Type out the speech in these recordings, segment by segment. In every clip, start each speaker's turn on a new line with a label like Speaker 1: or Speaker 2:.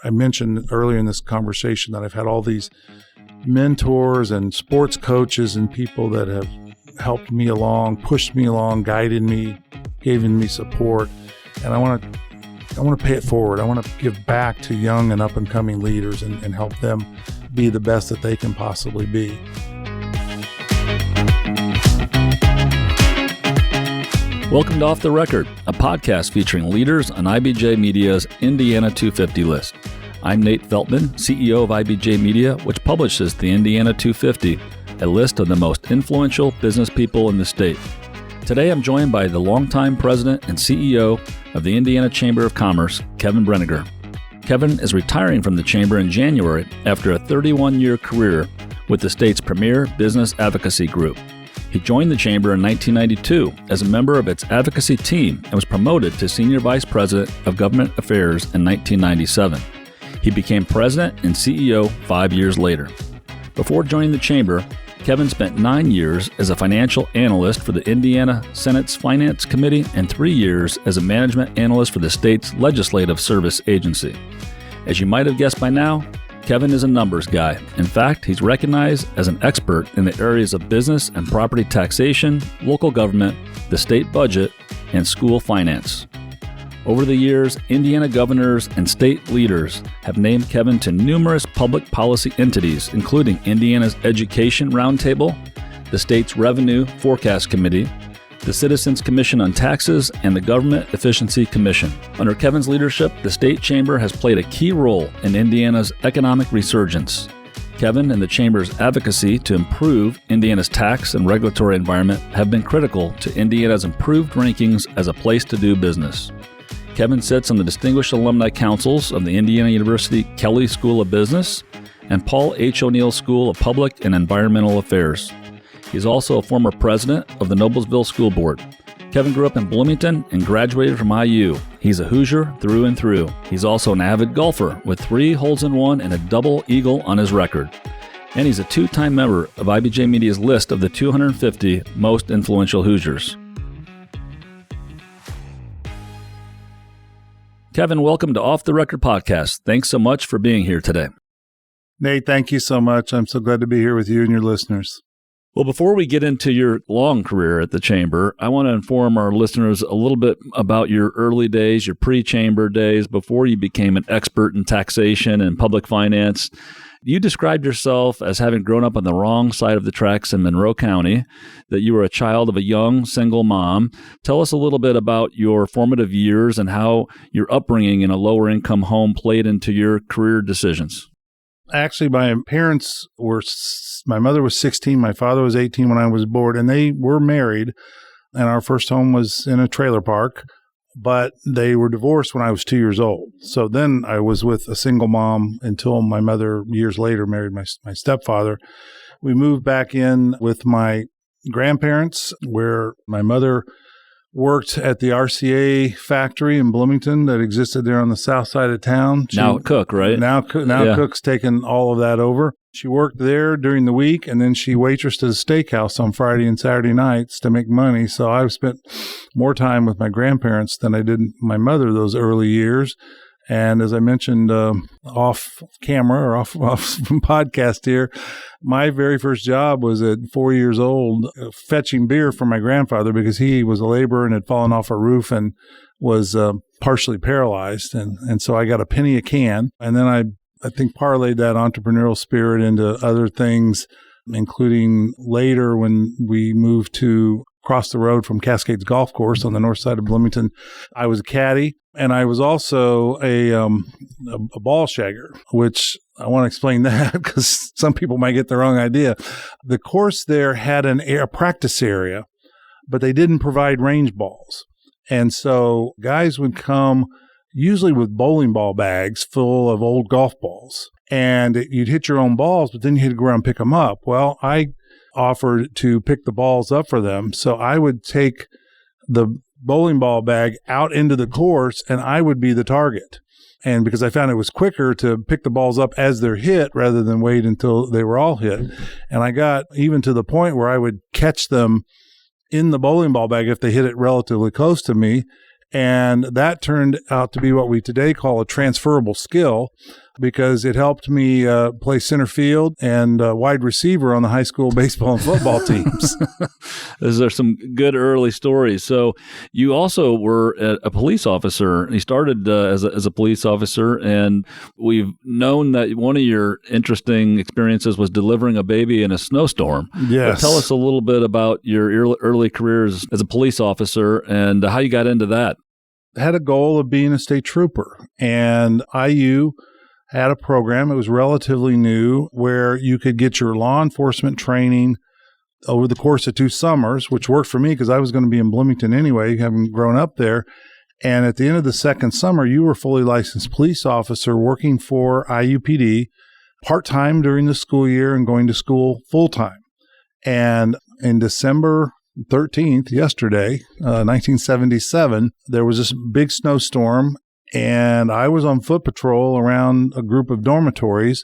Speaker 1: I mentioned earlier in this conversation that I've had all these mentors and sports coaches and people that have helped me along, pushed me along, guided me, given me support. And I want to pay it forward. I want to give back to young and up-and-coming leaders and help them be the best that they can possibly be.
Speaker 2: Welcome to Off the Record, a podcast featuring leaders on IBJ Media's Indiana 250 list. I'm Nate Feltman, CEO of IBJ Media, which publishes the Indiana 250, a list of the most influential business people in the state. Today I'm joined by the longtime president and CEO of the Indiana Chamber of Commerce, Kevin Brinegar. Kevin is retiring from the Chamber in January after a 31-year career with the state's premier business advocacy group. He joined the Chamber in 1992 as a member of its advocacy team and was promoted to Senior Vice President of Government Affairs in 1997. He became President and CEO 5 years later. Before joining the Chamber, Kevin spent 9 years as a financial analyst for the Indiana Senate's Finance Committee and 3 years as a management analyst for the state's Legislative Service Agency. As you might have guessed by now, Kevin is a numbers guy. In fact, he's recognized as an expert in the areas of business and property taxation, local government, the state budget, and school finance. Over the years, Indiana governors and state leaders have named Kevin to numerous public policy entities, including Indiana's Education Roundtable, the state's Revenue Forecast Committee, the Citizens Commission on Taxes, and the Government Efficiency Commission. Under Kevin's leadership, the State Chamber has played a key role in Indiana's economic resurgence. Kevin and the Chamber's advocacy to improve Indiana's tax and regulatory environment have been critical to Indiana's improved rankings as a place to do business. Kevin sits on the Distinguished Alumni Councils of the Indiana University Kelley School of Business and Paul H. O'Neill School of Public and Environmental Affairs. He's also a former president of the Noblesville School Board. Kevin grew up in Bloomington and graduated from IU. He's a Hoosier through and through. He's also an avid golfer with 3 holes in one and a double eagle on his record. And he's a 2-time member of IBJ Media's list of the 250 most influential Hoosiers. Kevin, welcome to Off the Record Podcast. Thanks so much for being here today.
Speaker 1: Nate, thank you so much. I'm so glad to be here with you and your listeners.
Speaker 2: Well, before we get into your long career at the Chamber, I want to inform our listeners a little bit about your early days, your pre-Chamber days, before you became an expert in taxation and public finance. You described yourself as having grown up on the wrong side of the tracks in Monroe County, that you were a child of a young single mom. Tell us a little bit about your formative years and how your upbringing in a lower income home played into your career decisions.
Speaker 1: Actually, my mother was 16, my father was 18 when I was born, and they were married, and our first home was in a trailer park, but they were divorced when I was 2 years old. So then I was with a single mom until my mother, years later, married my stepfather. We moved back in with my grandparents, where my mother worked at the RCA factory in Bloomington that existed there on the south side of town.
Speaker 2: Now Cook, right?
Speaker 1: Now yeah. Cook's taken all of that over. She worked there during the week, and then she waitressed at a steakhouse on Friday and Saturday nights to make money. So I've spent more time with my grandparents than I did my mother those early years. And as I mentioned off camera or off from podcast here, my very first job was at 4 years old fetching beer for my grandfather because he was a laborer and had fallen off a roof and was partially paralyzed. And so I got a penny a can. And then I think parlayed that entrepreneurial spirit into other things, including later when we moved to across the road from Cascades Golf Course on the north side of Bloomington. I was a caddy, and I was also a ball shagger, which I want to explain that because some people might get the wrong idea. The course there had a practice area, but they didn't provide range balls. And so guys would come usually with bowling ball bags full of old golf balls, and you'd hit your own balls, but then you had to go around and pick them up. Well, I offered to pick the balls up for them. So I would take the bowling ball bag out into the course and I would be the target. And because I found it was quicker to pick the balls up as they're hit rather than wait until they were all hit. And I got even to the point where I would catch them in the bowling ball bag if they hit it relatively close to me And that turned out to be what we today call a transferable skill, because it helped me play center field and wide receiver on the high school baseball and football teams.
Speaker 2: Those are some good early stories. So you also were a police officer. You started as a police officer, and we've known that one of your interesting experiences was delivering a baby in a snowstorm.
Speaker 1: Yes.
Speaker 2: Tell us a little bit about your early careers as a police officer and how you got into that.
Speaker 1: I had a goal of being a state trooper, and IU had a program. It was relatively new where you could get your law enforcement training over the course of 2 summers, which worked for me because I was going to be in Bloomington anyway, having grown up there. And at the end of the second summer, you were a fully licensed police officer working for IUPD part-time during the school year and going to school full-time. And in December 13th, yesterday, 1977, there was this big snowstorm, and I was on foot patrol around a group of dormitories,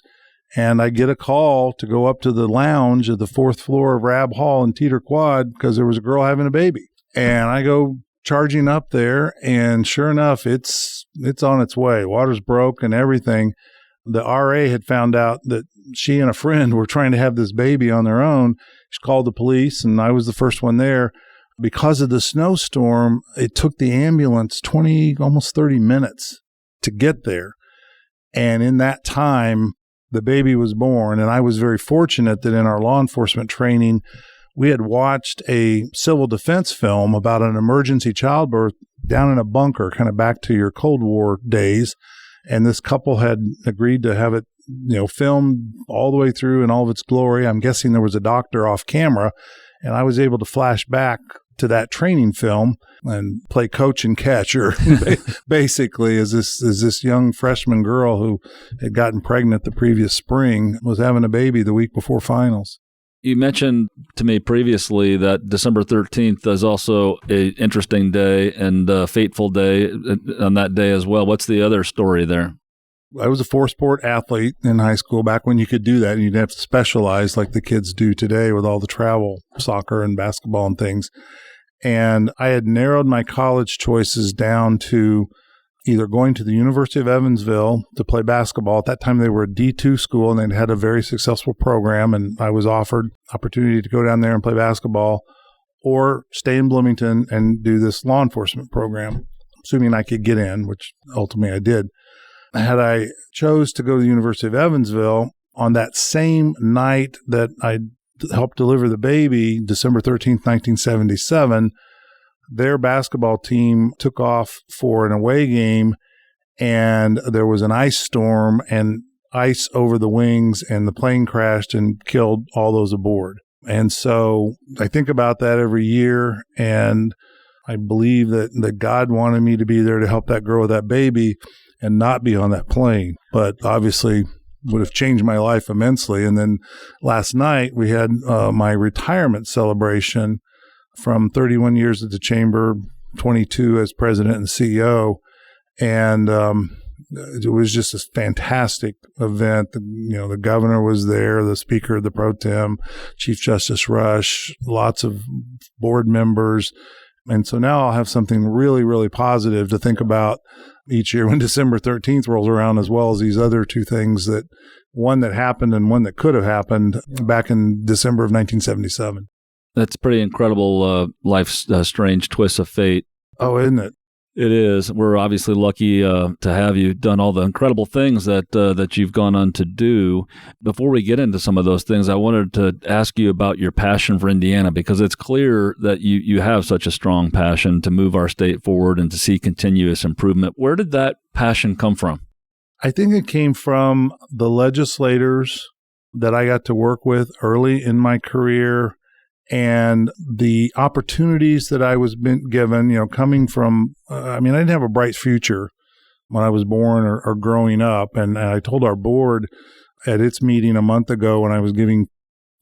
Speaker 1: and I get a call to go up to the lounge of the 4th floor of Rab Hall in Teeter Quad because there was a girl having a baby. And I go charging up there, and sure enough, it's on its way. Water's broke and everything. The RA had found out that she and a friend were trying to have this baby on their own. She called the police, and I was the first one there. Because of the snowstorm, it took the ambulance 20, almost 30 minutes to get there. And in that time, the baby was born. And I was very fortunate that in our law enforcement training, we had watched a civil defense film about an emergency childbirth down in a bunker, kind of back to your Cold War days. And this couple had agreed to have it, filmed all the way through in all of its glory. I'm guessing there was a doctor off camera, and I was able to flash back to that training film and play coach and catcher, basically, as this young freshman girl who had gotten pregnant the previous spring was having a baby the week before finals.
Speaker 2: You mentioned to me previously that December 13th is also an interesting day and a fateful day on that day as well. What's the other story there?
Speaker 1: I was a 4-sport athlete in high school back when you could do that, and you'd have to specialize like the kids do today with all the travel, soccer and basketball and things. And I had narrowed my college choices down to either going to the University of Evansville to play basketball. At that time, they were a D2 school, and they'd had a very successful program, and I was offered opportunity to go down there and play basketball, or stay in Bloomington and do this law enforcement program, assuming I could get in, which ultimately I did. Had I chose to go to the University of Evansville on that same night that I helped deliver the baby, December 13th, 1977, their basketball team took off for an away game, and there was an ice storm and ice over the wings, and the plane crashed and killed all those aboard. And so I think about that every year, and I believe that God wanted me to be there to help that girl with that baby and not be on that plane. But obviously would have changed my life immensely. And then last night we had my retirement celebration from 31 years at the chamber, 22 as president and CEO. And it was just a fantastic event. The governor was there, the speaker, the pro tem, Chief Justice Rush, lots of board members. And so now I'll have something really, really positive to think about each year when December 13th rolls around, as well as these other 2 things, that one that happened and one that could have happened back in December of 1977.
Speaker 2: That's pretty incredible life's strange twist of fate.
Speaker 1: Oh, isn't it?
Speaker 2: It is. We're obviously lucky to have you done all the incredible things that you've gone on to do. Before we get into some of those things, I wanted to ask you about your passion for Indiana, because it's clear that you have such a strong passion to move our state forward and to see continuous improvement. Where did that passion come from?
Speaker 1: I think it came from the legislators that I got to work with early in my career, and the opportunities that I was been given, coming from, I didn't have a bright future when I was born or growing up. And I told our board at its meeting a month ago when I was giving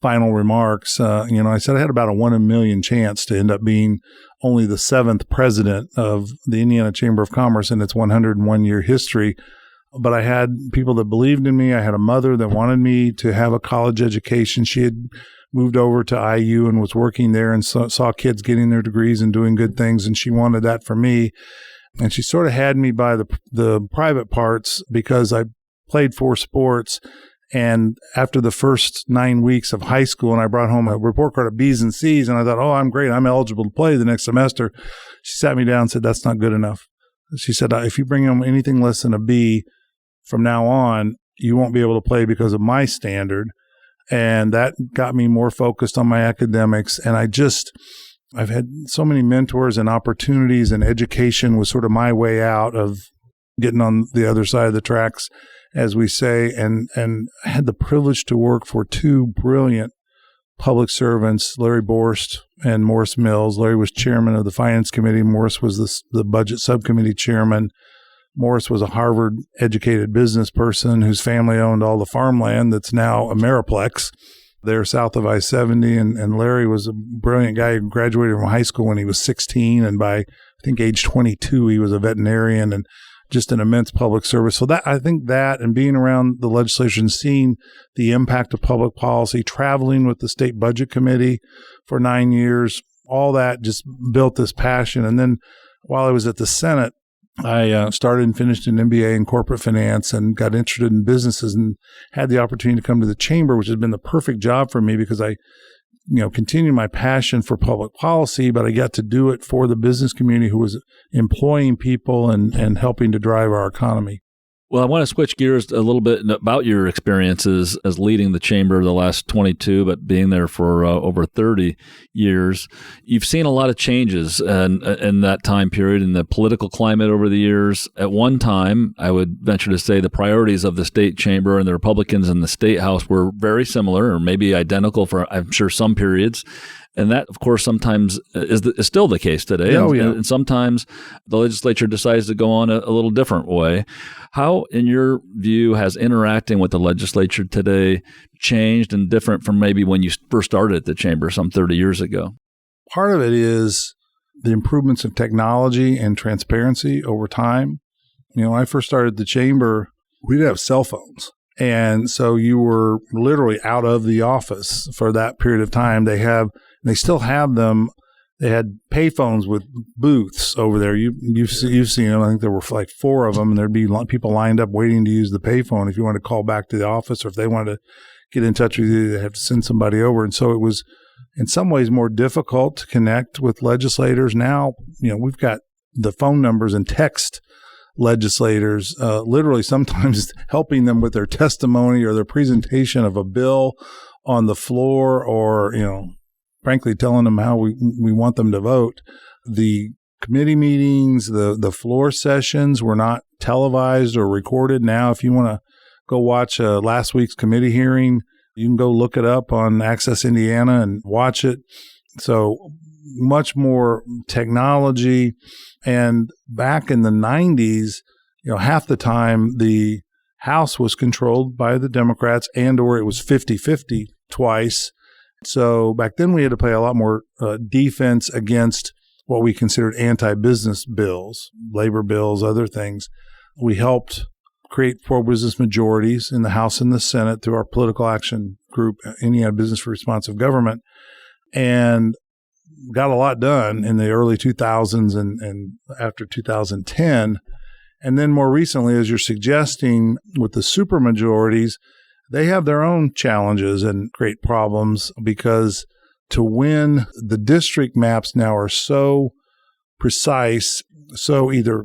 Speaker 1: final remarks, I said I had about a 1 in a million chance to end up being only the 7th president of the Indiana Chamber of Commerce in its 101-year history. But I had people that believed in me. I had a mother that wanted me to have a college education. She had moved over to IU and was working there and saw kids getting their degrees and doing good things, and she wanted that for me. And she sort of had me by the private parts because I played 4 sports. And after the first 9 weeks of high school, and I brought home a report card of B's and C's, and I thought, oh, I'm great. I'm eligible to play the next semester. She sat me down and said, that's not good enough. She said, if you bring home anything less than a B from now on, you won't be able to play because of my standard. And that got me more focused on my academics. And I've had so many mentors and opportunities, and education was sort of my way out of getting on the other side of the tracks, as we say, and I had the privilege to work for 2 brilliant public servants, Larry Borst and Morris Mills. Larry was chairman of the Finance Committee. Morris was the Budget Subcommittee chairman. Morris was a Harvard-educated business person whose family owned all the farmland that's now Ameriplex there south of I-70. And Larry was a brilliant guy who graduated from high school when he was 16. And by, I think, age 22, he was a veterinarian and just an immense public service. So I think that and being around the legislature and seeing the impact of public policy, traveling with the state budget committee for 9 years, all that just built this passion. And then while I was at the Senate, I started and finished an MBA in corporate finance and got interested in businesses and had the opportunity to come to the chamber, which has been the perfect job for me because I continued my passion for public policy, but I got to do it for the business community who was employing people and helping to drive our economy.
Speaker 2: Well, I want to switch gears a little bit about your experiences as leading the chamber the last 22, but being there for over 30 years. You've seen a lot of changes in that time period in the political climate over the years. At one time, I would venture to say the priorities of the state chamber and the Republicans in the state house were very similar or maybe identical for, I'm sure, some periods. And that, of course, sometimes is still the case today.
Speaker 1: Oh, yeah.
Speaker 2: And sometimes the legislature decides to go on a little different way. How, in your view, has interacting with the legislature today changed and different from maybe when you first started at the chamber some 30 years ago?
Speaker 1: Part of it is the improvements in technology and transparency over time. When I first started the chamber, we didn't have cell phones. And so you were literally out of the office for that period of time. They still have them. They had payphones with booths over there. You've seen them. I think there were like 4 of them, and there'd be people lined up waiting to use the payphone if you wanted to call back to the office, or if they wanted to get in touch with you, they'd have to send somebody over. And so it was in some ways more difficult to connect with legislators. Now, we've got the phone numbers and text legislators, literally sometimes helping them with their testimony or their presentation of a bill on the floor, or, frankly, telling them how we want them to vote. The committee meetings, the floor sessions were not televised or recorded. Now, if you want to go watch last week's committee hearing, you can go look it up on Access Indiana and watch it. So much more technology. And back in the 90s, half the time the House was controlled by the Democrats or it was 50-50 twice. So back then we had to play a lot more defense against what we considered anti-business bills, labor bills, other things. We helped create pro-business majorities in the House and the Senate through our political action group, Indiana Business for Responsive Government, and got a lot done in the early 2000s and after 2010. And then more recently, as you're suggesting, with the supermajorities, they have their own challenges and great problems because to win, the district maps now are so precise, so either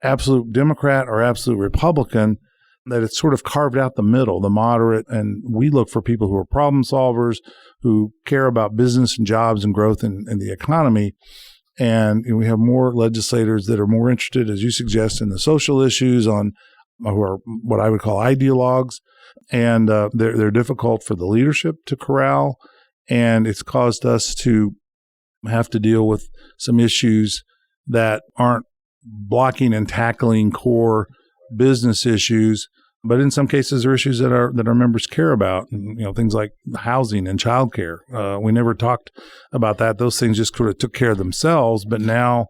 Speaker 1: absolute Democrat or absolute Republican, that it's sort of carved out the middle, the moderate. And we look for people who are problem solvers, who care about business and jobs and growth in the economy. And we have more legislators that are more interested, as you suggest, in the social issues, who are what I would call ideologues. And they're difficult for the leadership to corral. And it's caused us to have to deal with some issues that aren't blocking and tackling core business issues, but in some cases are issues that our members care about. Things like housing and childcare. We never talked about that. Those things just sort of took care of themselves. But now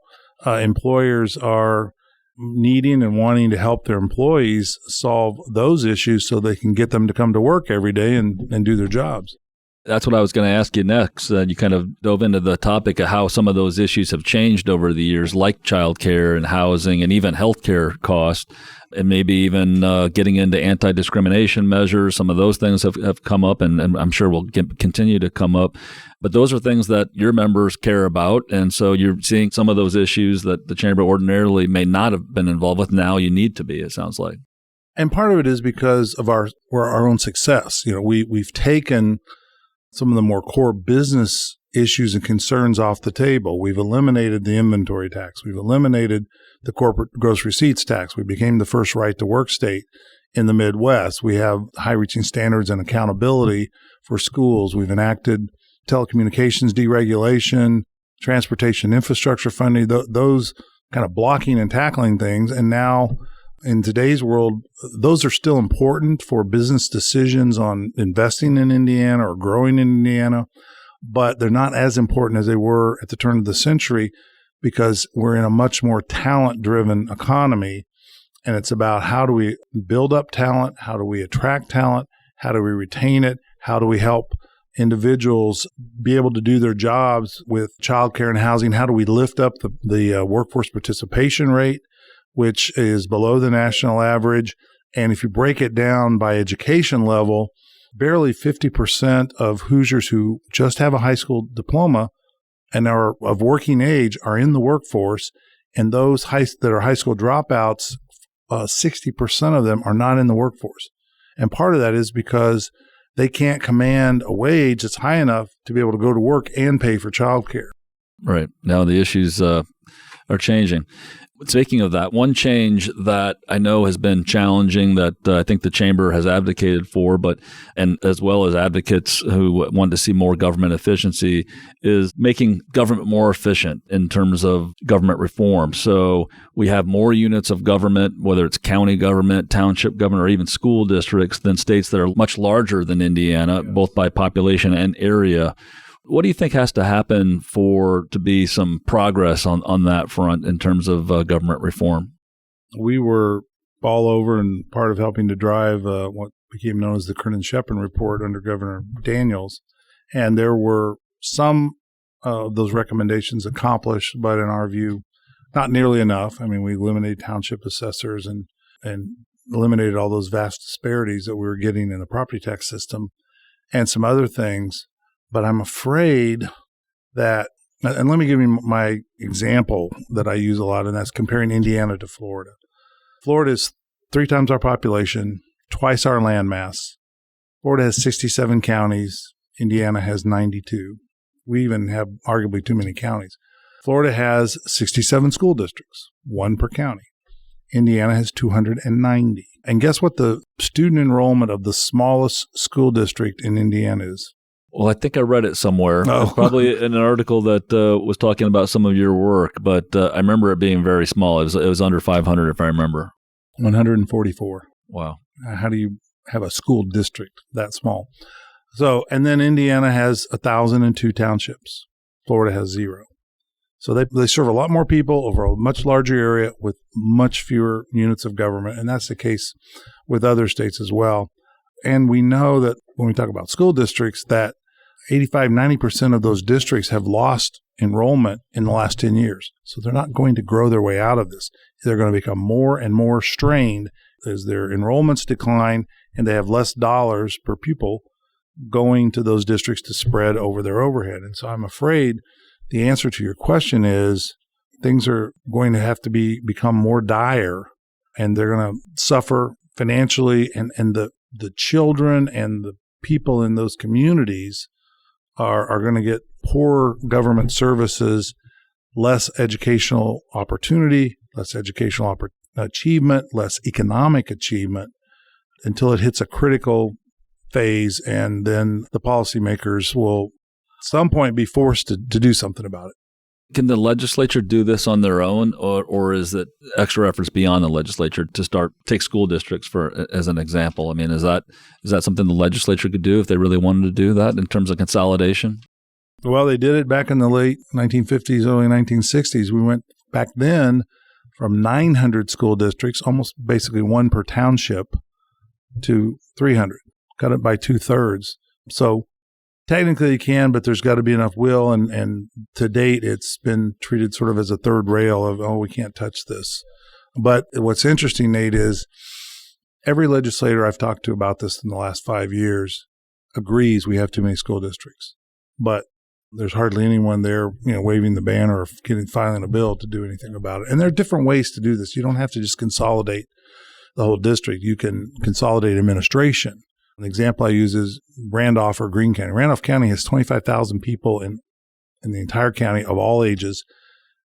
Speaker 1: employers are needing and wanting to help their employees solve those issues so they can get them to come to work every day and do their jobs.
Speaker 2: That's what I was going to ask you next. You kind of dove into the topic of how some of those issues have changed over the years, like childcare and housing and even healthcare costs, and maybe even getting into anti-discrimination measures. Some of those things have come up, and I'm sure will continue to come up. But those are things that your members care about, and so you're seeing some of those issues that the Chamber ordinarily may not have been involved with. Now you need to be, it sounds like.
Speaker 1: And part of it is because of our own success. We've taken some of the more core business issues and concerns off the table. We've eliminated the inventory tax. We've eliminated the corporate gross receipts tax. We became the first right-to-work state in the Midwest. We have high-reaching standards and accountability for schools. We've enacted telecommunications deregulation, transportation infrastructure funding, those kind of blocking and tackling things. And now in today's world, those are still important for business decisions on investing in Indiana or growing in Indiana, but they're not as important as they were at the turn of the century because we're in a much more talent-driven economy, and it's about how do we build up talent, how do we attract talent, how do we retain it, how do we help individuals be able to do their jobs with childcare and housing, how do we lift up the workforce participation rate, which is below the national average. And if you break it down by education level, barely 50% of Hoosiers who just have a high school diploma and are of working age are in the workforce. And those that are high school dropouts, 60% of them are not in the workforce. And part of that is because they can't command a wage that's high enough to be able to go to work and pay for childcare.
Speaker 2: Right. Now the issues are changing. Speaking of that, one change that I know has been challenging that I think the Chamber has advocated for, and as well as advocates who want to see more government efficiency, is making government more efficient in terms of government reform. So we have more units of government, whether it's county government, township government, or even school districts, than states that are much larger than Indiana, both by population and area. What do you think has to happen to be some progress on that front in terms of government reform?
Speaker 1: We were all over and part of helping to drive what became known as the Kernan-Shepard Report under Governor Daniels. And there were some of those recommendations accomplished, but in our view, not nearly enough. I mean, we eliminated township assessors and eliminated all those vast disparities that we were getting in the property tax system and some other things. But I'm afraid that, and let me give you my example that I use a lot, and that's comparing Indiana to Florida. Florida is 3 times our population, twice our landmass. Florida has 67 counties. Indiana has 92. We even have arguably too many counties. Florida has 67 school districts, 1 per county. Indiana has 290. And guess what the student enrollment of the smallest school district in Indiana is?
Speaker 2: Well, I think I read it somewhere.
Speaker 1: Oh.
Speaker 2: It's probably in an article that was talking about some of your work, but I remember it being very small. It was under 500, if I remember.
Speaker 1: 144.
Speaker 2: Wow.
Speaker 1: How do you have a school district that small? So, and then Indiana has 1,002 townships. Florida has 0. So they serve a lot more people over a much larger area with much fewer units of government, and that's the case with other states as well. And we know that when we talk about school districts, that 85-90% of those districts have lost enrollment in the last 10 years. So they're not going to grow their way out of this. They're going to become more and more strained as their enrollments decline and they have less dollars per pupil going to those districts to spread over their overhead. And so I'm afraid the answer to your question is things are going to have to become more dire, and they're going to suffer financially, and the children and the people in those communities are going to get poor government services, less educational opportunity, less educational achievement, less economic achievement until it hits a critical phase, and then the policymakers will at some point be forced to do something about it.
Speaker 2: Can the legislature do this on their own, or is it extra efforts beyond the legislature to take school districts as an example? I mean, is that something the legislature could do if they really wanted to do that in terms of consolidation?
Speaker 1: Well, they did it back in the late 1950s, early 1960s. We went back then from 900 school districts, almost basically 1 per township, to 300, cut it by 2/3. So Technically you can, but there's got to be enough will. And to date, it's been treated sort of as a third rail of, we can't touch this. But what's interesting, Nate, is every legislator I've talked to about this in the last 5 years agrees we have too many school districts. But there's hardly anyone there, waving the banner or filing a bill to do anything about it. And there are different ways to do this. You don't have to just consolidate the whole district. You can consolidate administration. An example I use is Randolph or Greene County. Randolph County has 25,000 people in the entire county of all ages.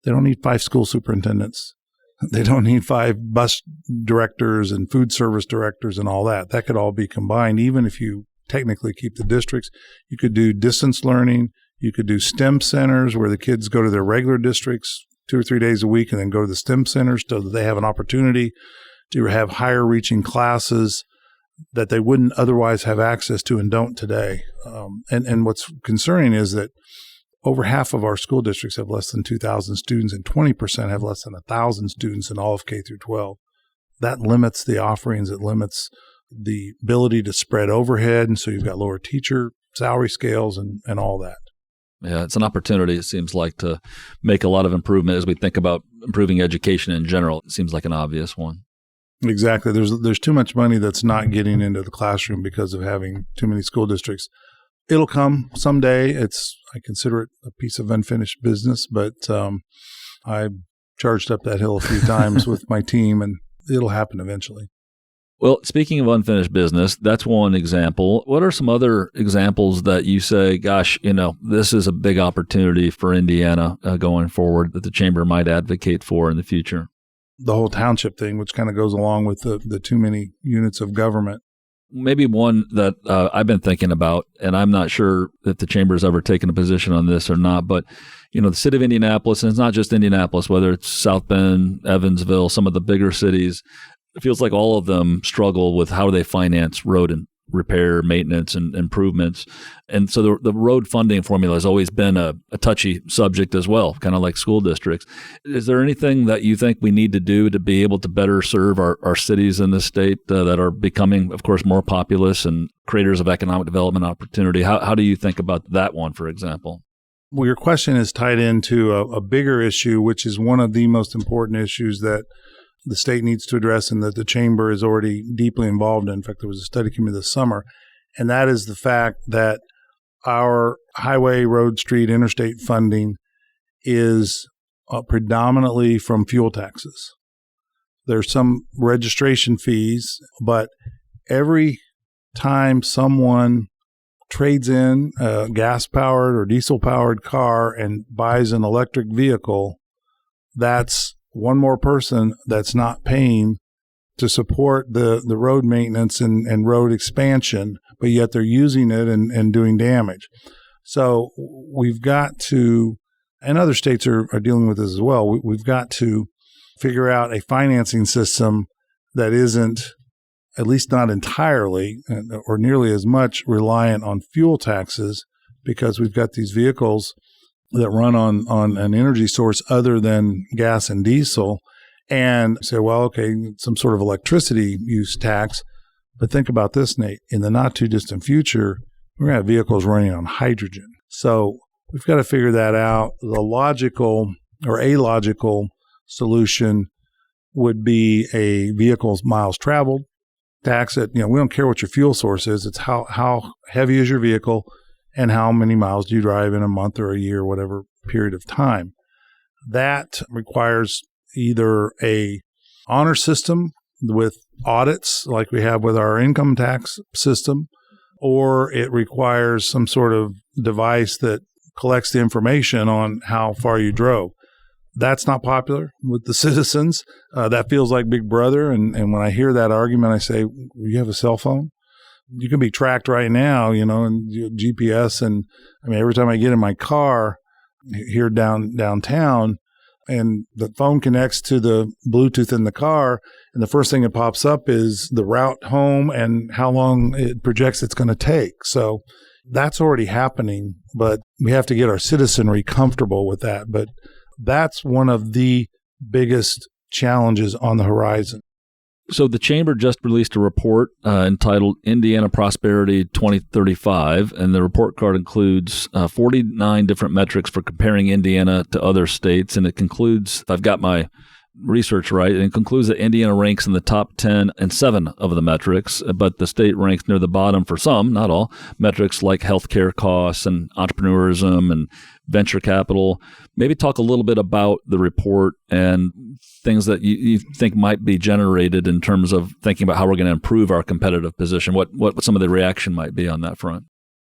Speaker 1: They don't need 5 school superintendents. They don't need 5 bus directors and food service directors and all that. That could all be combined. Even if you technically keep the districts, you could do distance learning. You could do STEM centers where the kids go to their regular districts 2 or 3 days a week and then go to the STEM centers so that they have an opportunity to have higher reaching classes that they wouldn't otherwise have access to and don't today. And what's concerning is that over half of our school districts have less than 2,000 students and 20% have less than 1,000 students in all of K through 12. That limits the offerings. It limits the ability to spread overhead. And so you've got lower teacher salary scales and all that.
Speaker 2: Yeah, it's an opportunity, it seems like, to make a lot of improvement as we think about improving education in general. It seems like an obvious one.
Speaker 1: Exactly. There's too much money that's not getting into the classroom because of having too many school districts. It'll come someday. I consider it a piece of unfinished business, but I charged up that hill a few times with my team, and it'll happen eventually.
Speaker 2: Well, speaking of unfinished business, that's one example. What are some other examples that you say, gosh, this is a big opportunity for Indiana going forward that the chamber might advocate for in the future?
Speaker 1: The whole township thing, which kind of goes along with the too many units of government.
Speaker 2: Maybe one that I've been thinking about, and I'm not sure if the chamber has ever taken a position on this or not, but, the city of Indianapolis, and it's not just Indianapolis, whether it's South Bend, Evansville, some of the bigger cities, it feels like all of them struggle with how they finance road and repair, maintenance, and improvements. And so the road funding formula has always been a touchy subject as well, kind of like school districts. Is there anything that you think we need to do to be able to better serve our cities in this state that are becoming, of course, more populous and creators of economic development opportunity? How do you think about that one, for example?
Speaker 1: Well, your question is tied into a bigger issue, which is one of the most important issues that the state needs to address and that the chamber is already deeply involved in. In fact, there was a study committee this summer, and that is the fact that our highway, road, street, interstate funding is predominantly from fuel taxes. There's some registration fees, but every time someone trades in a gas-powered or diesel-powered car and buys an electric vehicle, that's one more person that's not paying to support the road maintenance and road expansion, but yet they're using it and doing damage. So we've got to, and other states are dealing with this as well, we've got to figure out a financing system that isn't, at least not entirely or nearly as much, reliant on fuel taxes, because we've got these vehicles that run on an energy source other than gas and diesel, and say, well, okay, some sort of electricity use tax. But think about this, Nate. In the not too distant future, we're going to have vehicles running on hydrogen. So we've got to figure that out. The logical or illogical solution would be a vehicle's miles traveled tax. We don't care what your fuel source is. It's how heavy is your vehicle and how many miles do you drive in a month or a year, whatever period of time. That requires either a honor system with audits like we have with our income tax system, or it requires some sort of device that collects the information on how far you drove. That's not popular with the citizens. That feels like Big Brother. And when I hear that argument, I say, you have a cell phone? You can be tracked right now, and GPS. And I mean, every time I get in my car here downtown and the phone connects to the Bluetooth in the car, and the first thing that pops up is the route home and how long it projects it's going to take. So that's already happening, but we have to get our citizenry comfortable with that. But that's one of the biggest challenges on the horizon.
Speaker 2: So the Chamber just released a report entitled Indiana Prosperity 2035, and the report card includes 49 different metrics for comparing Indiana to other states, and it concludes, if I've got my research right, it concludes that Indiana ranks in the top 10 and 7 of the metrics, but the state ranks near the bottom for some, not all, metrics like healthcare costs and entrepreneurism and venture capital. Maybe talk a little bit about the report and things that you think might be generated in terms of thinking about how we're going to improve our competitive position, what some of the reaction might be on that front.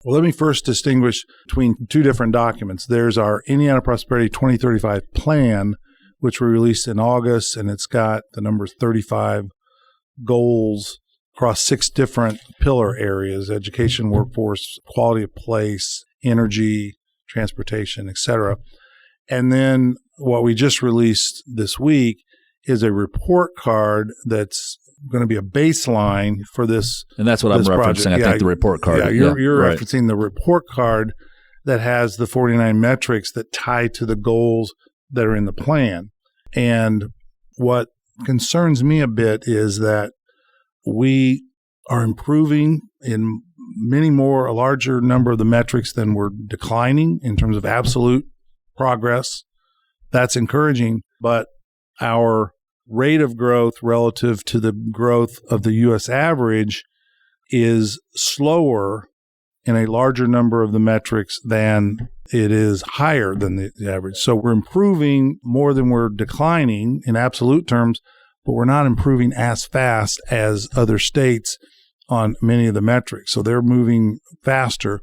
Speaker 1: Well, let me first distinguish between two different documents. There's our Indiana Prosperity 2035 plan, which we released in August, and it's got the number 35 goals across 6 different pillar areas: education, workforce, quality of place, energy, transportation, etc. And then what we just released this week is a report card that's going to be a baseline for this. And
Speaker 2: that's what I'm referencing, I think, the report card.
Speaker 1: Yeah, you're right. Referencing the report card that has the 49 metrics that tie to the goals that are in the plan. And what concerns me a bit is that we are improving in a larger number of the metrics than we're declining in terms of absolute progress. That's encouraging, but our rate of growth relative to the growth of the U.S. average is slower in a larger number of the metrics than it is higher than the average. So we're improving more than we're declining in absolute terms, but we're not improving as fast as other states on many of the metrics. So they're moving faster,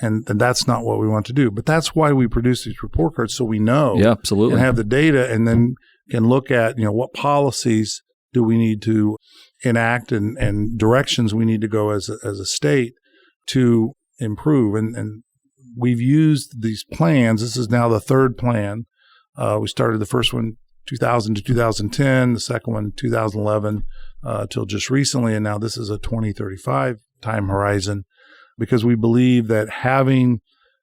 Speaker 1: and that's not what we want to do. But that's why we produce these report cards, so we know
Speaker 2: absolutely,
Speaker 1: and have the data, and then can look at what policies do we need to enact and directions we need to go as a state to improve. And we've used these plans. This is now the third plan. We started the first one 2000 to 2010, the second one 2011 till just recently, and now this is a 2035 time horizon, because we believe that having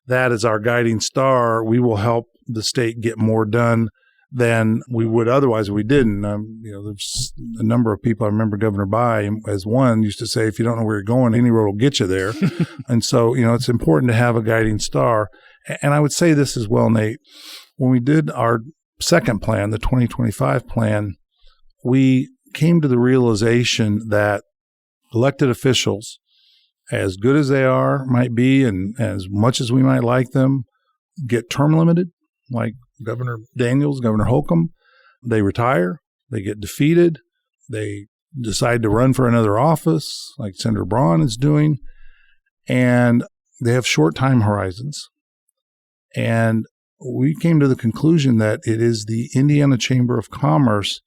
Speaker 1: that as our guiding star, we will help the state get more done than we would otherwise if we didn't. There's a number of people, I remember Governor Bai, as one, used to say, if you don't know where you're going, any road will get you there. And so, it's important to have a guiding star. And I would say this as well, Nate. When we did our second plan, the 2025 plan, we came to the realization that elected officials, as good as they might be, and as much as we might like them, get term limited, like Governor Daniels, Governor Holcomb. They retire, they get defeated, they decide to run for another office, like Senator Braun is doing, and they have short time horizons. And we came to the conclusion that it is the Indiana Chamber of Commerce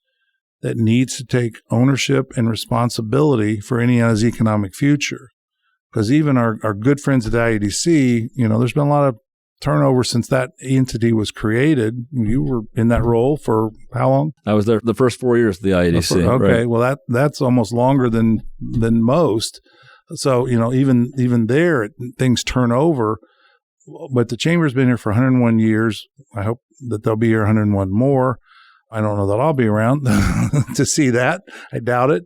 Speaker 1: that needs to take ownership and responsibility for Indiana's economic future. Because even our good friends at IEDC, there's been a lot of turnover since that entity was created. You were in that role for how long?
Speaker 2: I was there the first 4 years of the IEDC.
Speaker 1: Okay,
Speaker 2: right.
Speaker 1: Well, that's almost longer than most. So, even there, things turn over. But the Chamber's been here for 101 years. I hope that they'll be here 101 more. I don't know that I'll be around to see that. I doubt it.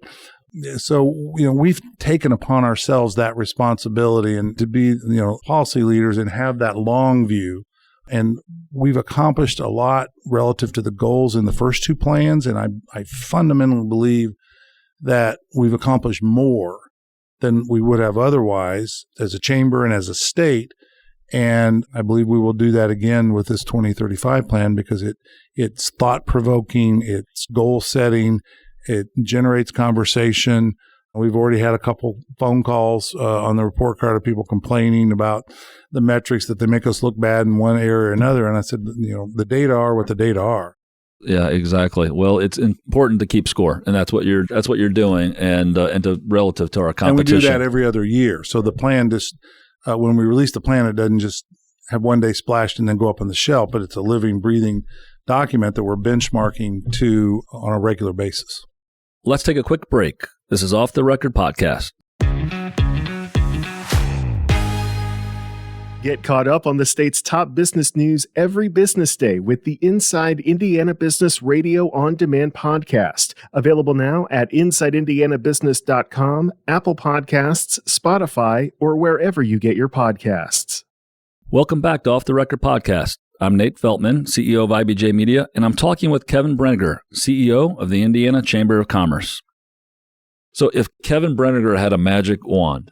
Speaker 1: So, we've taken upon ourselves that responsibility and to be, policy leaders and have that long view. And we've accomplished a lot relative to the goals in the first two plans. And I fundamentally believe that we've accomplished more than we would have otherwise as a chamber and as a state. And I believe we will do that again with this 2035 plan, because it's thought-provoking, it's goal-setting, it generates conversation. We've already had a couple phone calls on the report card of people complaining about the metrics, that they make us look bad in one area or another. And I said, the data are what the data are.
Speaker 2: Yeah, exactly. Well, it's important to keep score, and that's what you're doing, and to relative to our competition.
Speaker 1: And we do that every other year. So the plan just when we release the plan, it doesn't just have one day splashed and then go up on the shelf, but it's a living, breathing document that we're benchmarking to on a regular basis.
Speaker 2: Let's take a quick break. This is Off the Record Podcast.
Speaker 3: Get caught up on the state's top business news every business day with the Inside Indiana Business Radio On Demand podcast. Available now at InsideIndianaBusiness.com, Apple Podcasts, Spotify, or wherever you get your podcasts.
Speaker 2: Welcome back to Off the Record Podcast. I'm Nate Feltman, CEO of IBJ Media, and I'm talking with Kevin Brinegar, CEO of the Indiana Chamber of Commerce. So if Kevin Brinegar had a magic wand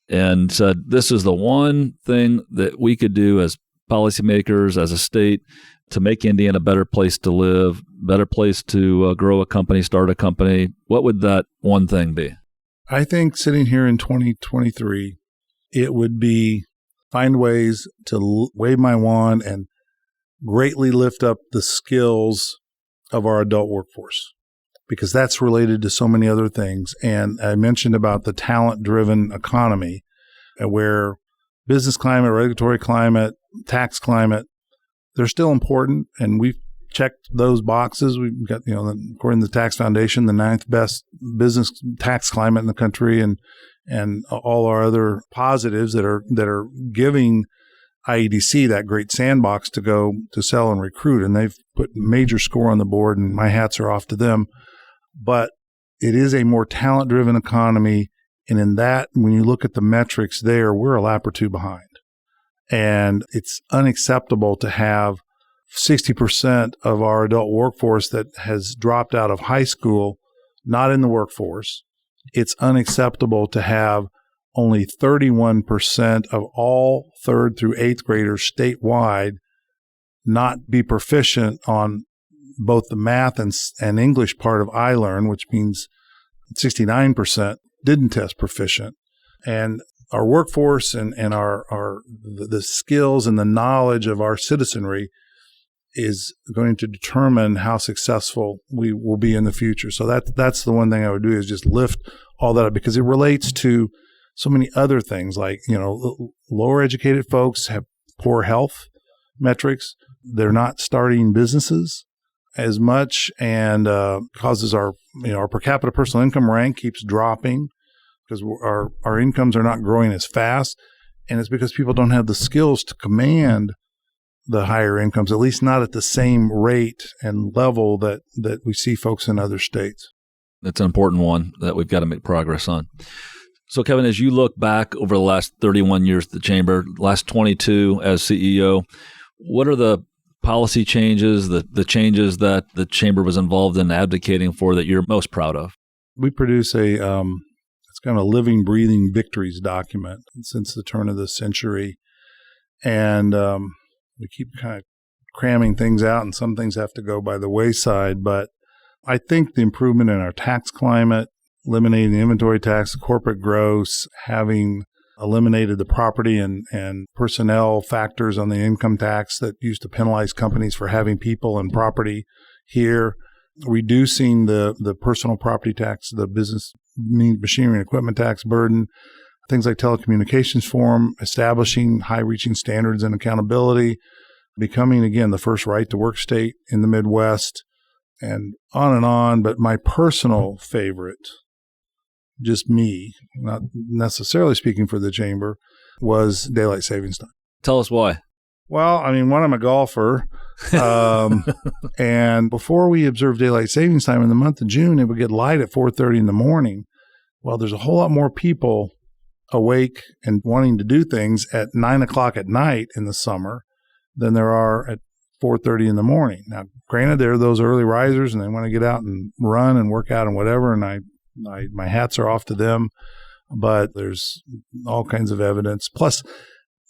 Speaker 2: and said, this is the one thing that we could do as policymakers, as a state, to make Indiana a better place to live, better place to grow a company, start a company, what would that one thing be?
Speaker 1: I think sitting here in 2023, it would be find ways to wave my wand and greatly lift up the skills of our adult workforce, because that's related to so many other things. And I mentioned about the talent-driven economy, where business climate, regulatory climate, tax climate, they're still important. And we've checked those boxes. We've got, according to the Tax Foundation, the 9th best business tax climate in the country, and all our other positives that are giving IEDC that great sandbox to go to sell and recruit. And they've put major score on the board, and my hats are off to them. But it is a more talent-driven economy, and in that, when you look at the metrics there, we're a lap or two behind. And it's unacceptable to have 60% of our adult workforce that has dropped out of high school not in the workforce. It's unacceptable to have only 31% of all 3rd through 8th graders statewide not be proficient on both the math and English part of iLearn, which means 69% didn't test proficient. And our workforce and the skills and the knowledge of our citizenry is going to determine how successful we will be in the future. So that's the one thing I would do, is just lift all that up, because it relates to so many other things, like, lower educated folks have poor health metrics. They're not starting businesses as much, and causes our per capita personal income rank keeps dropping because our incomes are not growing as fast. And it's because people don't have the skills to command the higher incomes, at least not at the same rate and level that we see folks in other states.
Speaker 2: That's an important one that we've got to make progress on. So, Kevin, as you look back over the last 31 years at the Chamber, last 22 as CEO, what are the policy changes, the changes that the Chamber was involved in advocating for that you're most proud of?
Speaker 1: We produce it's kind of a living, breathing victories document since the turn of the century. And we keep kind of cramming things out, and some things have to go by the wayside. But I think the improvement in our tax climate, eliminating the inventory tax, corporate gross, having eliminated the property and personnel factors on the income tax that used to penalize companies for having people and property here, reducing the personal property tax, the business machinery and equipment tax burden, things like telecommunications forum, establishing high-reaching standards and accountability, becoming, again, the first right-to-work state in the Midwest, and on. But my personal favorite, just me, not necessarily speaking for the Chamber, was daylight savings time.
Speaker 2: Tell us why.
Speaker 1: Well, one, I'm a golfer. And before we observed daylight savings time in the month of June, it would get light at 4:30 in the morning. Well, there's a whole lot more people awake and wanting to do things at 9 o'clock at night in the summer than there are at 4:30 in the morning. Now, granted, there are those early risers and they want to get out and run and work out and whatever, and my hats are off to them, but there's all kinds of evidence. Plus,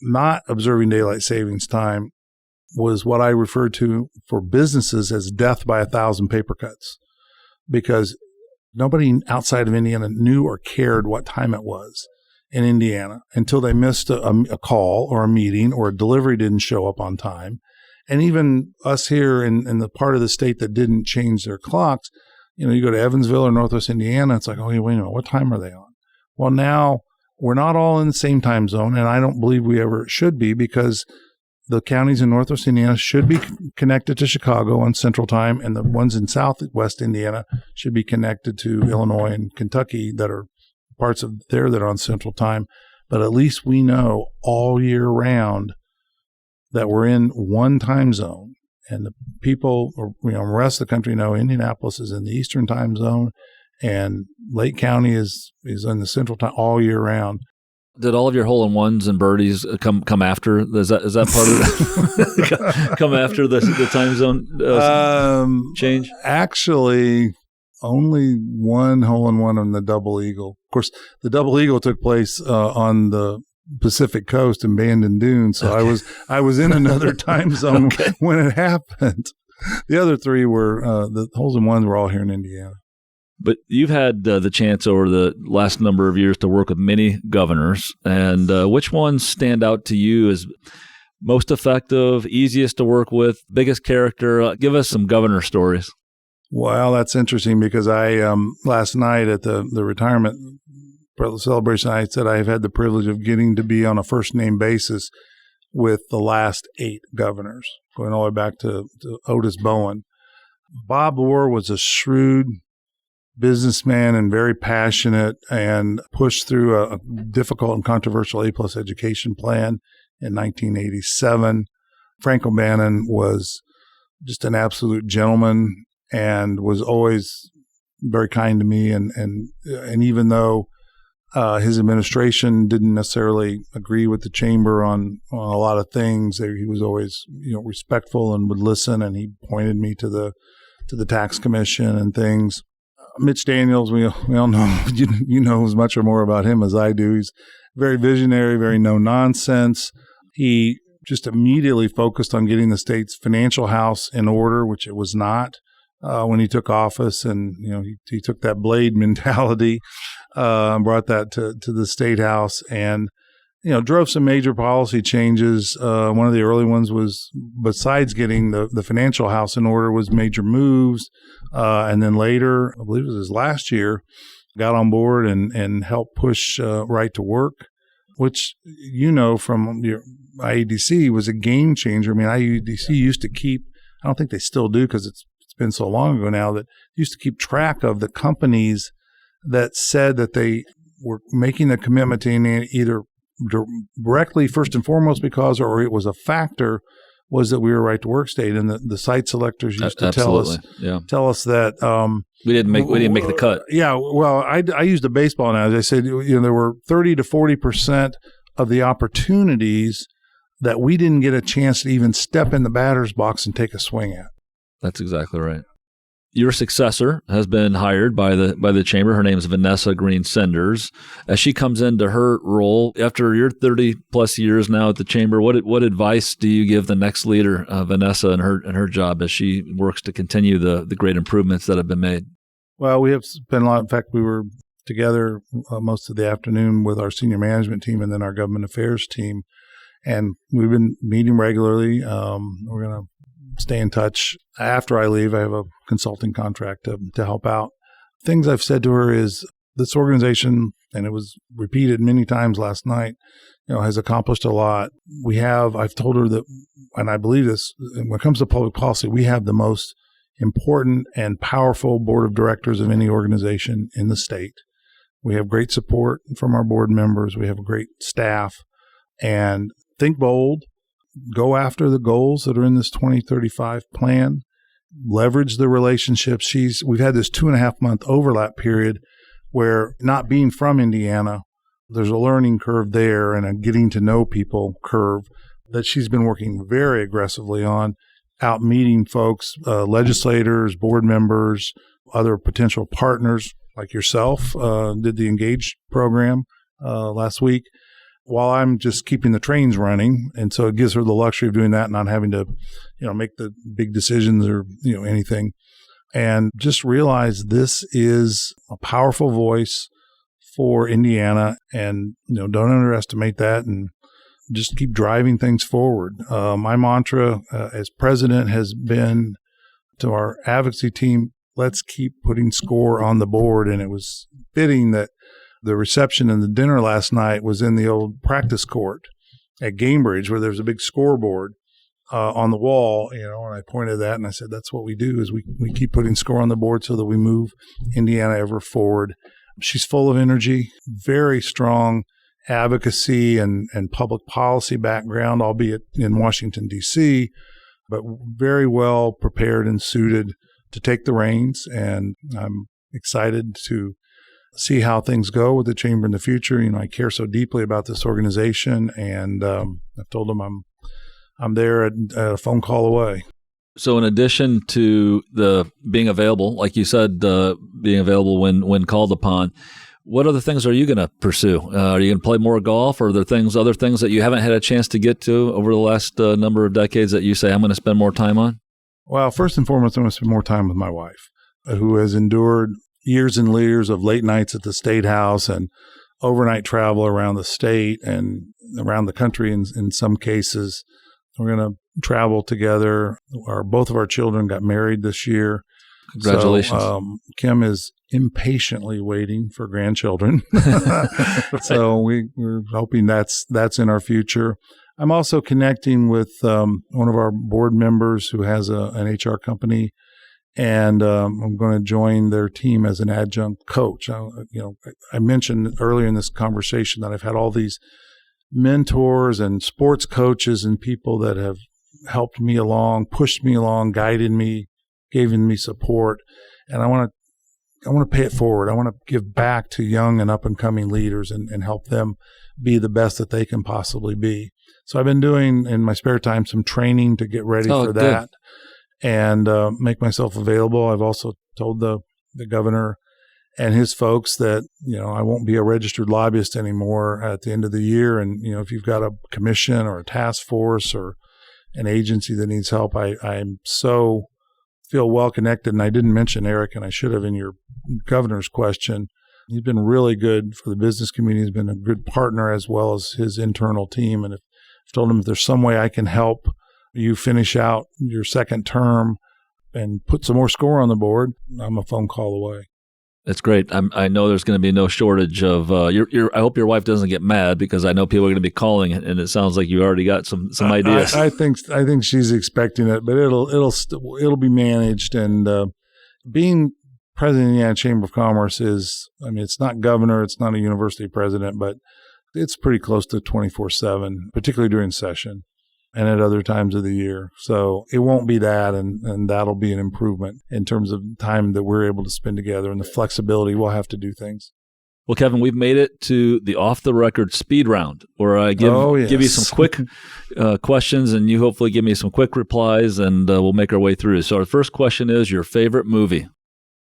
Speaker 1: not observing daylight savings time was what I refer to for businesses as death by 1,000 paper cuts, because nobody outside of Indiana knew or cared what time it was in Indiana until they missed a call or a meeting or a delivery didn't show up on time. And even us here in the part of the state that didn't change their clocks, you go to Evansville or Northwest Indiana, it's like, oh, wait a minute, what time are they on? Well, now we're not all in the same time zone, and I don't believe we ever should be, because the counties in Northwest Indiana should be connected to Chicago on Central Time, and the ones in Southwest Indiana should be connected to Illinois and Kentucky that are parts of there that are on Central Time. but at least we know all year round that we're in one time zone. And the people, the rest of the country know Indianapolis is in the Eastern time zone, and Lake County is in the Central time all year round.
Speaker 2: Did all of your hole-in-ones and birdies come after? Is that part of it? Come after the time zone change?
Speaker 1: Actually, only one hole-in-one on the Double Eagle. Of course, the Double Eagle took place on the Pacific Coast in Bandon Dunes, so okay. I was in another time zone okay. when it happened. The other three were the holes-in-ones were all here in Indiana.
Speaker 2: But you've had the chance over the last number of years to work with many governors, and which ones stand out to you as most effective, easiest to work with, biggest character? Give us some governor stories.
Speaker 1: Well, that's interesting because I last night at the retirement celebration, I said I've had the privilege of getting to be on a first-name basis with the last 8 governors, going all the way back to Otis Bowen. Bob Orr was a shrewd businessman and very passionate, and pushed through a difficult and controversial A+ education plan in 1987. Frank O'Bannon was just an absolute gentleman and was always very kind to me. And even though his administration didn't necessarily agree with the chamber on a lot of things, he was always respectful and would listen. And he pointed me to the tax commission and things. Mitch Daniels, we all know, you know as much or more about him as I do. He's very visionary, very no-nonsense. He just immediately focused on getting the state's financial house in order, which it was not when he took office. And, he took that blade mentality and brought that to the state house and, drove some major policy changes. One of the early ones was, besides getting the financial house in order, was major moves. And then later, I believe it was his last year, got on board and helped push right to work, which, from your IEDC was a game changer. I mean, IEDC used to keep, I don't think they still do because it's been so long ago now, that used to keep track of the companies that said that they were making a commitment to either directly, first and foremost, because, or it was a factor, was that we were a right to work state. And the site selectors used to tell us that
Speaker 2: we didn't make the cut.
Speaker 1: Yeah. Well, I used a baseball analogy. I said, there were 30 to 40% of the opportunities that we didn't get a chance to even step in the batter's box and take a swing at.
Speaker 2: That's exactly right. Your successor has been hired by the chamber. Her name is Vanessa Green Senders. As she comes into her role after your 30 plus years now at the chamber, what advice do you give the next leader, Vanessa, and her job as she works to continue the great improvements that have been made? Well, we have spent a lot. In fact, we were together most of the afternoon with our senior management team and then our government affairs team, and we've been meeting regularly. We're going to stay in touch. After I leave, I have a consulting contract to help out. Things I've said to her is this organization, and it was repeated many times last night, has accomplished a lot. I've told her that, and I believe this, when it comes to public policy, we have the most important and powerful board of directors of any organization in the state. We have great support from our board members. We have a great staff. And think bold. Go after the goals that are in this 2035 plan. Leverage the relationships. We've had this 2.5-month overlap period where, not being from Indiana, there's a learning curve there and a getting to know people curve that she's been working very aggressively on, out meeting folks, legislators, board members, other potential partners like yourself. Did the Engage program last week, while I'm just keeping the trains running. And so it gives her the luxury of doing that and not having to, make the big decisions or, anything. And just realize this is a powerful voice for Indiana, and, don't underestimate that, and just keep driving things forward. My mantra as president has been to our advocacy team, let's keep putting SCORE on the board. And it was fitting that the reception and the dinner last night was in the old practice court at Gamebridge, where there's a big scoreboard on the wall, and I pointed at that and I said, that's what we do, is we keep putting SCORE on the board so that we move Indiana ever forward. She's full of energy, very strong,
Speaker 1: advocacy and public policy background, albeit in Washington, D.C., but very well prepared and suited to take the reins. And I'm excited to see how things go with the chamber in the future. I care so deeply about this organization, and I've told them I'm there at a phone call away.
Speaker 2: So in addition to the being available, like you said, being available when called upon, what other things are you going to pursue? Are you going to play more golf, or are there other things that you haven't had a chance to get to over the last number of decades that you say I'm going to spend more time on?
Speaker 1: Well, first and foremost, I'm going to spend more time with my wife, who has endured years and years of late nights at the State House and overnight travel around the state and around the country in some cases. We're going to travel together. Both of our children got married this year.
Speaker 2: Congratulations.
Speaker 1: So, Kim is impatiently waiting for grandchildren. So we're hoping that's in our future. I'm also connecting with one of our board members who has an HR company, and I'm going to join their team as an adjunct coach. I mentioned earlier in this conversation that I've had all these mentors and sports coaches and people that have helped me along, pushed me along, guided me, given me support, and I want to pay it forward. I want to give back to young and up-and-coming leaders and help them be the best that they can possibly be. So I've been doing, in my spare time, some training to get ready for that and make myself available. I've also told the governor and his folks that, I won't be a registered lobbyist anymore at the end of the year. And, if you've got a commission or a task force or an agency that needs help, I'm so feel well connected. And I didn't mention Eric, and I should have in your governor's question. He's been really good for the business community. He's been a good partner as well as his internal team. And I've told him if there's some way I can help you finish out your second term and put some more score on the board, I'm a phone call away.
Speaker 2: That's great. I know there's going to be no shortage of. I hope your wife doesn't get mad, because I know people are going to be calling, and it sounds like you already got some ideas.
Speaker 1: I think she's expecting it, but it'll be managed. And being president of the Indiana Chamber of Commerce it's not governor, it's not a university president, but it's pretty close to 24/7, particularly during session and at other times of the year. So it won't be that, and that'll be an improvement in terms of time that we're able to spend together and the flexibility we'll have to do things.
Speaker 2: Well, Kevin, we've made it to the off-the-record speed round, where I give you some quick questions, and you hopefully give me some quick replies, and we'll make our way through. So our first question is your favorite movie.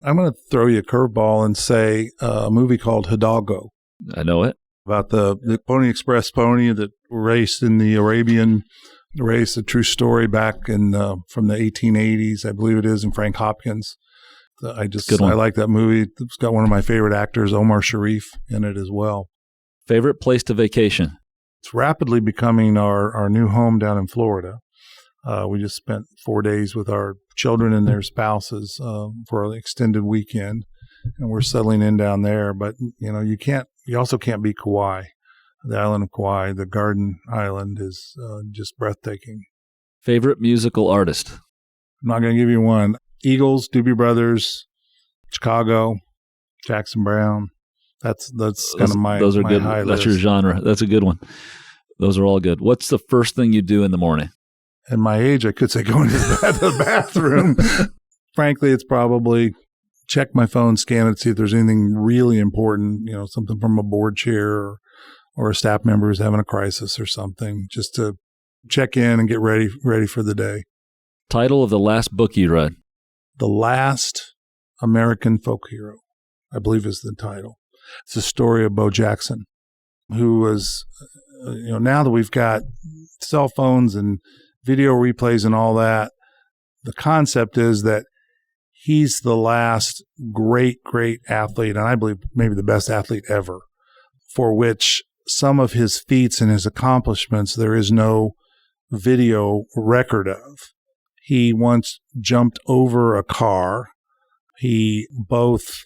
Speaker 1: I'm going to throw you a curveball and say a movie called Hidalgo.
Speaker 2: I know it.
Speaker 1: About the Pony Express pony that raced in the Arabian race, a true story back in from the 1880s, I believe it is, in Frank Hopkins. I like that movie. It's got one of my favorite actors, Omar Sharif, in it as well.
Speaker 2: Favorite place to vacation?
Speaker 1: It's rapidly becoming our new home down in Florida. We just spent 4 days with our children and their spouses for an extended weekend, and we're settling in down there. But you also can't beat Kauai. The island of Kauai, the Garden Island, is just breathtaking.
Speaker 2: Favorite musical artist?
Speaker 1: I'm not going to give you one. Eagles, Doobie Brothers, Chicago, Jackson Brown. That's kind of my
Speaker 2: those are good.
Speaker 1: high
Speaker 2: That's
Speaker 1: list.
Speaker 2: your genre. That's a good one. Those are all good. What's the first thing you do in the morning?
Speaker 1: At my age, I could say going to the bathroom. Frankly, it's probably check my phone, scan it, see if there's anything really important, something from a board chair or a staff member who's having a crisis or something, just to check in and get ready for the day.
Speaker 2: Title of the last book you read?
Speaker 1: The Last American Folk Hero, I believe is the title. It's the story of Bo Jackson, who was, now that we've got cell phones and video replays and all that, the concept is that he's the last great athlete, and I believe maybe the best athlete ever, for which some of his feats and his accomplishments there is no video record of. He once jumped over a car. He both,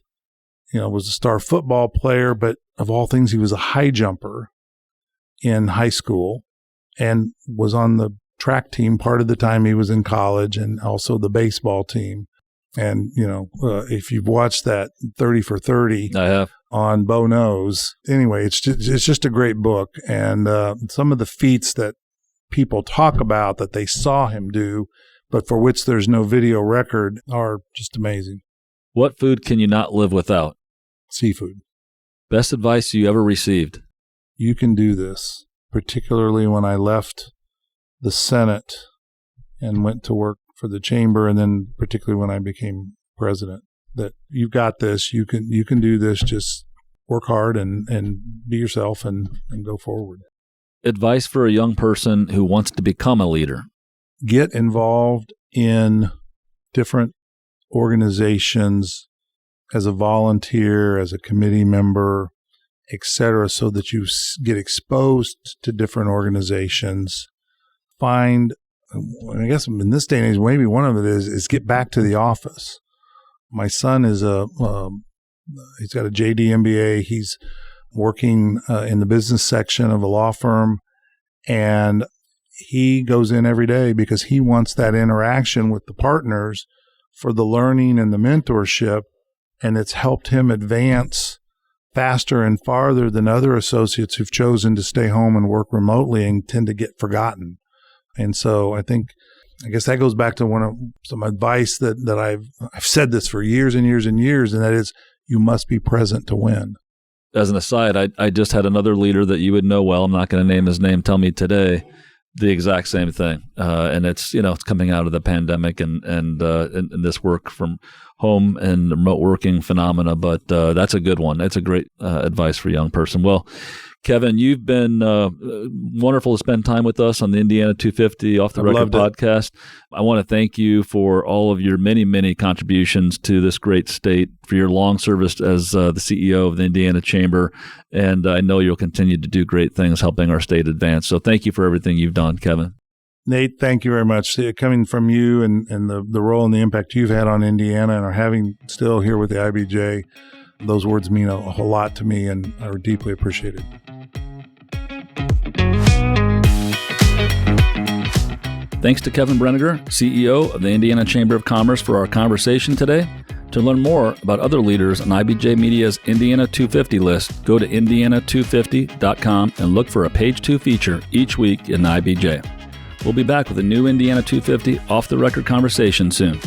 Speaker 1: was a star football player, but of all things, he was a high jumper in high school and was on the track team part of the time he was in college, and also the baseball team. And, if you've watched that 30 for 30,
Speaker 2: I have.
Speaker 1: on Bo Knows. Anyway, it's just a great book. And some of the feats that people talk about that they saw him do, but for which there's no video record, are just amazing.
Speaker 2: What food can you not live without?
Speaker 1: Seafood.
Speaker 2: Best advice you ever received?
Speaker 1: You can do this, particularly when I left the Senate and went to work for the chamber, and then particularly when I became president, that you've got this, you can do this, just work hard and be yourself and go forward.
Speaker 2: Advice for a young person who wants to become a leader?
Speaker 1: Get involved in different organizations as a volunteer, as a committee member, etc., so that you get exposed to different organizations. Find, I guess in this day and age, maybe one of it is get back to the office. My son is he's got a JD MBA. He's working in the business section of a law firm, and he goes in every day because he wants that interaction with the partners for the learning and the mentorship, and it's helped him advance faster and farther than other associates who've chosen to stay home and work remotely and tend to get forgotten. And so I guess that goes back to some advice that I've said this for years and years and years, and that is, you must be present to win.
Speaker 2: As an aside, I just had another leader that you would know well, I'm not going to name his name, tell me today the exact same thing. And it's coming out of the pandemic and this work from home and remote working phenomena, but that's a good one. That's a great advice for a young person. Well, Kevin, you've been wonderful to spend time with us on the Indiana 250 Off the Record podcast. I want to thank you for all of your many, many contributions to this great state, for your long service as the CEO of the Indiana Chamber. And I know you'll continue to do great things helping our state advance. So thank you for everything you've done, Kevin.
Speaker 1: Nate, thank you very much. Coming from you and the role and the impact you've had on Indiana and are having still here with the IBJ, those words mean a whole lot to me and are deeply appreciated.
Speaker 2: Thanks to Kevin Brinegar, CEO of the Indiana Chamber of Commerce, for our conversation today. To learn more about other leaders on IBJ Media's Indiana 250 list, go to indiana250.com and look for a Page 2 feature each week in IBJ. We'll be back with a new Indiana 250 Off the Record conversation soon.